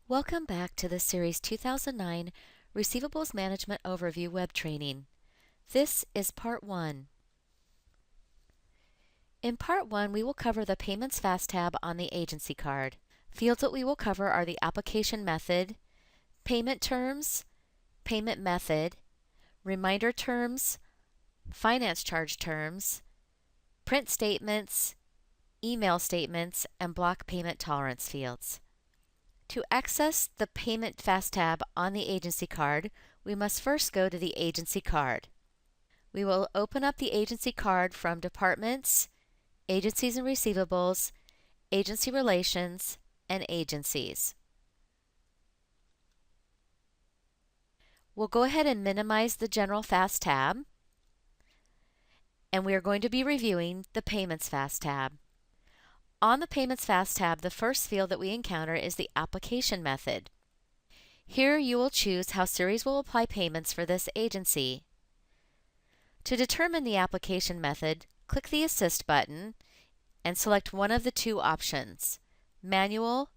Welcome back to the Series 2009 Receivables Management Overview web training. This is Part 1. In Part 1, we will cover the Payments Fast tab on the agency card. Fields that we will cover are the application method, payment terms, payment method, reminder terms, finance charge terms, print statements, email statements, and block payment tolerance fields. To access the Payment Fast tab on the agency card, we must first go to the agency card. We will open up the agency card from Departments, Agencies and Receivables, Agency Relations, and Agencies. We'll go ahead and minimize the General Fast tab, and we are going to be reviewing the Payments Fast tab. On the Payments Fast tab, the first field that we encounter is the application method. Here you will choose how Ceres will apply payments for this agency. To determine the application method, click the Assist button and select one of the two options, Manual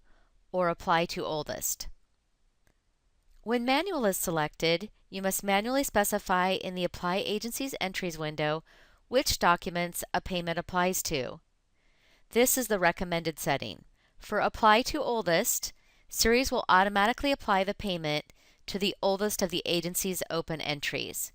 or Apply to Oldest. When Manual is selected, you must manually specify in the Apply Agencies Entries window which documents a payment applies to. This is the recommended setting. For Apply to Oldest, Ceres will automatically apply the payment to the oldest of the agency's open entries.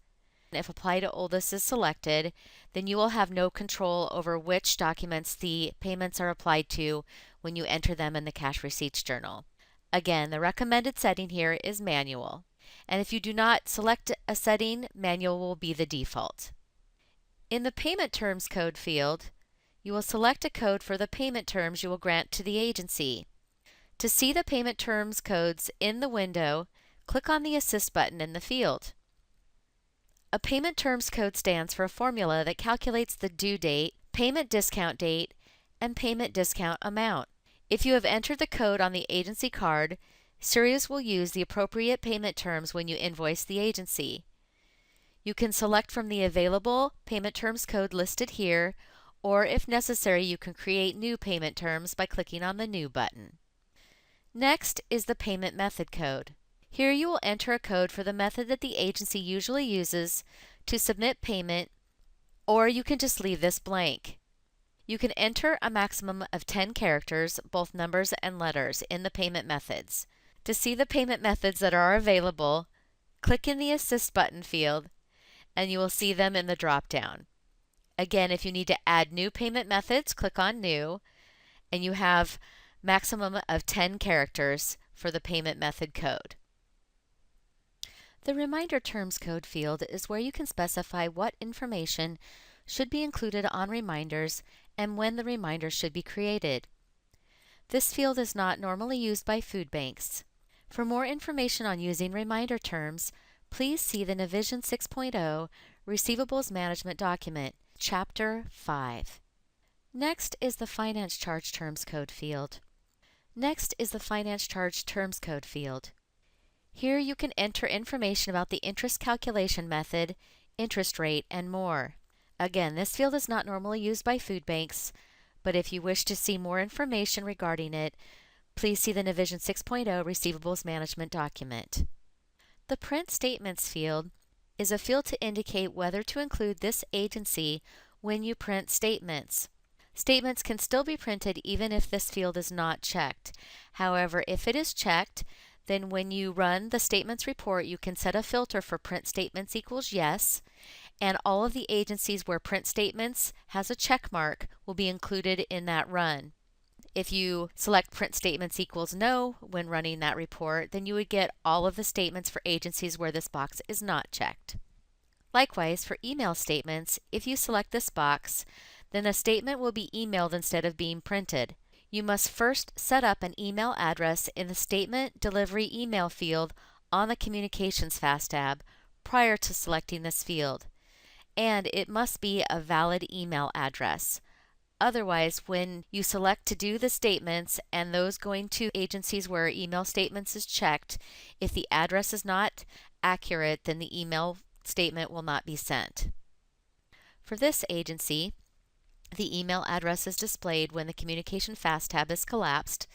If Apply to Oldest is selected, then you will have no control over which documents the payments are applied to when you enter them in the Cash Receipts Journal. Again, the recommended setting here is Manual. And if you do not select a setting, Manual will be the default. In the Payment Terms Code field, you will select a code for the payment terms you will grant to the agency. To see the payment terms codes in the window, click on the Assist button in the field. A payment terms code stands for a formula that calculates the due date, payment discount date, and payment discount amount. If you have entered the code on the agency card, Ceres will use the appropriate payment terms when you invoice the agency. You can select from the available payment terms code listed here, or if necessary, you can create new payment terms by clicking on the New button. Next is the payment method code. Here you will enter a code for the method that the agency usually uses to submit payment, or you can just leave this blank. You can enter a maximum of 10 characters, both numbers and letters, in the payment methods. To see the payment methods that are available, click in the Assist button field, and you will see them in the drop-down. Again, if you need to add new payment methods, click on New, and you have maximum of 10 characters for the payment method code. The Reminder Terms Code field is where you can specify what information should be included on reminders and when the reminders should be created. This field is not normally used by food banks. For more information on using reminder terms, please see the Navision 6.0 Receivables Management document, Chapter 5. Next is the Finance Charge Terms Code field. Here you can enter information about the interest calculation method, interest rate, and more. Again, this field is not normally used by food banks, but if you wish to see more information regarding it, please see the Navision 6.0 Receivables Management document. The Print Statements field is a field to indicate whether to include this agency when you print statements. Statements can still be printed even if this field is not checked. However, if it is checked, then when you run the statements report, you can set a filter for print statements equals yes, and all of the agencies where print statements has a check mark will be included in that run. If you select print statements equals no when running that report, then you would get all of the statements for agencies where this box is not checked. Likewise, for email statements, if you select this box, then a statement will be emailed instead of being printed. You must first set up an email address in the Statement Delivery Email field on the Communications Fast tab prior to selecting this field, and it must be a valid email address. Otherwise, when you select to do the statements and those going to agencies where email statements is checked, if the address is not accurate, then the email statement will not be sent. For this agency, the email address is displayed when the Communication Fast tab is collapsed,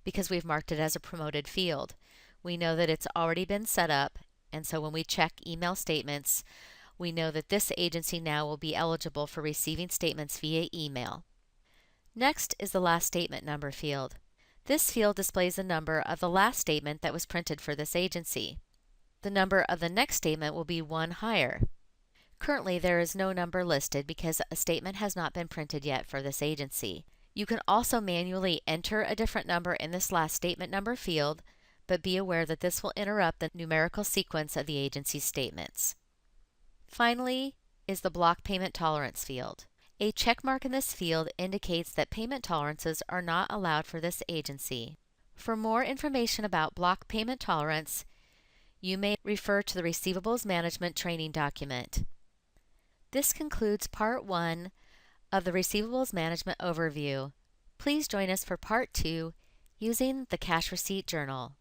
because we've marked it as a promoted field. We know that it's already been set up, and so when we check email statements, we know that this agency now will be eligible for receiving statements via email. Next is the last statement number field. This field displays the number of the last statement that was printed for this agency. The number of the next statement will be one higher. Currently, there is no number listed because a statement has not been printed yet for this agency. You can also manually enter a different number in this last statement number field, but be aware that this will interrupt the numerical sequence of the agency's statements. Finally is the block payment tolerance field. A check mark in this field indicates that payment tolerances are not allowed for this agency. For more information about block payment tolerance, you may refer to the Receivables Management Training document. This concludes Part 1 of the Receivables Management Overview. Please join us for Part 2, using the Cash Receipt Journal.